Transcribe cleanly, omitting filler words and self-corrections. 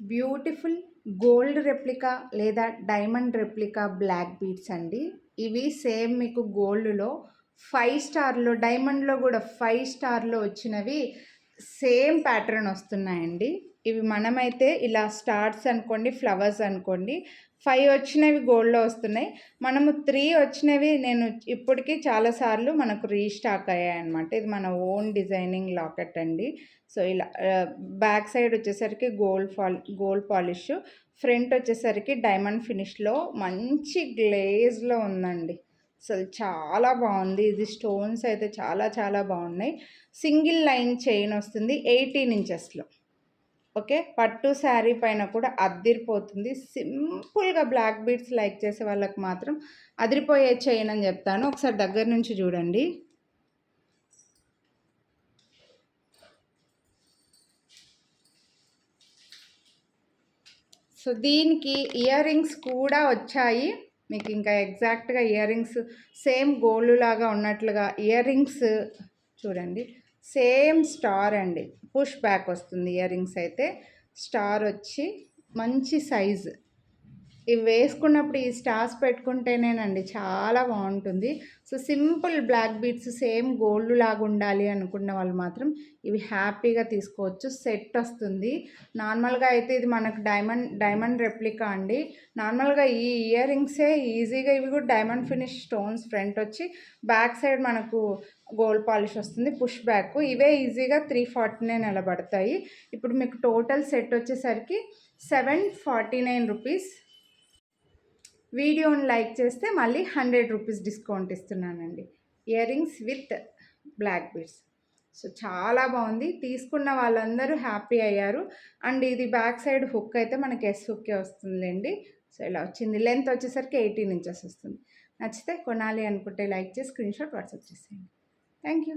Beautiful gold replica లేదా diamond replica black beads అండి. ఇవి సేమ్ మీకు గోల్డ్లో 5 స్టార్లో, డైమండ్లో కూడా 5 స్టార్లో వచ్చినవి సేమ్ ప్యాటర్న్ వస్తున్నాయండి. ఇవి మనమైతే ఇలా స్టార్స్ అనుకోండి, ఫ్లవర్స్ అనుకోండి, 5 వచ్చినవి గోల్డ్లో వస్తున్నాయి. మనము 3 వచ్చినవి నేను ఇప్పటికీ చాలాసార్లు మనకు రీస్టాక్ అయ్యాయి అనమాట. ఇది మన ఓన్ డిజైనింగ్ లాకెట్ అండి. సో ఇలా బ్యాక్ సైడ్ వచ్చేసరికి గోల్డ్ పాలిష్, ఫ్రంట్ వచ్చేసరికి డైమండ్ ఫినిష్లో మంచి గ్లేజ్లో ఉందండి. అసలు చాలా బాగుంది. ఇది స్టోన్స్ అయితే చాలా చాలా బాగున్నాయి. సింగిల్ లైన్ చైన్ వస్తుంది 18 ఇంచెస్లో. ఓకే, పట్టు శారీ పైన కూడా అదిరిపోతుంది. సింపుల్గా బ్లాక్ బీడ్స్ లైక్ చేసే వాళ్ళకి మాత్రం అదిరిపోయే చైన్ అని చెప్తాను. ఒకసారి దగ్గర నుంచి చూడండి. సో దీనికి ఇయర్ రింగ్స్ కూడా వచ్చాయి. మీకు ఇంకా ఎగ్జాక్ట్గా ఇయర్ రింగ్స్ సేమ్ గోల్డ్ లాగా ఉన్నట్లుగా ఇయర్ రింగ్స్ చూడండి. సేమ్ స్టార్ అండి, పుష్ బ్యాక్ వస్తుంది. ఇయర్ రింగ్స్ అయితే స్టార్ వచ్చి మంచి సైజు. ఇవి వేసుకున్నప్పుడు ఈ స్టార్స్ పెట్టుకుంటేనేనండి చాలా బాగుంటుంది. So simple black beads same gold లాగా ఉండాలి అనుకున్న వాళ్ళు మాత్రం ఇవి హ్యాపీగా తీసుకోవచ్చు. సెట్ వస్తుంది. నార్మల్గా అయితే ఇది మనకు డైమండ్ రెప్లికా అండి. నార్మల్గా ఈ ఇయర్ రింగ్సే ఈజీగా ఇవి కూడా డైమండ్ ఫినిష్ స్టోన్స్ ఫ్రంట్ వచ్చి బ్యాక్ సైడ్ మనకు గోల్డ్ పాలిష్ వస్తుంది, పుష్ బ్యాక్. ఇవే ఈజీగా 349 నిలబడతాయి. ఇప్పుడు మీకు టోటల్ సెట్ వచ్చేసరికి 749 రూపీస్. వీడియోని లైక్ చేస్తే మళ్ళీ 100 రూపీస్ డిస్కౌంట్ ఇస్తున్నానండి. Earrings with black beads. So చాలా బాగుంది. తీసుకున్న వాళ్ళందరూ హ్యాపీ అయ్యారు. అండ్ ఇది బ్యాక్ సైడ్ హుక్ అయితే మనకి ఎస్ హుక్కే వస్తుందిలేండి. సో ఇలా వచ్చింది. లెంత్ వచ్చేసరికి 18 ఇంచెస్ వస్తుంది. నచ్చితే కొనాలి అనుకుంటే లైక్ చేసి స్క్రీన్ షాట్ వాట్సాప్ చేసేయండి. Thank you.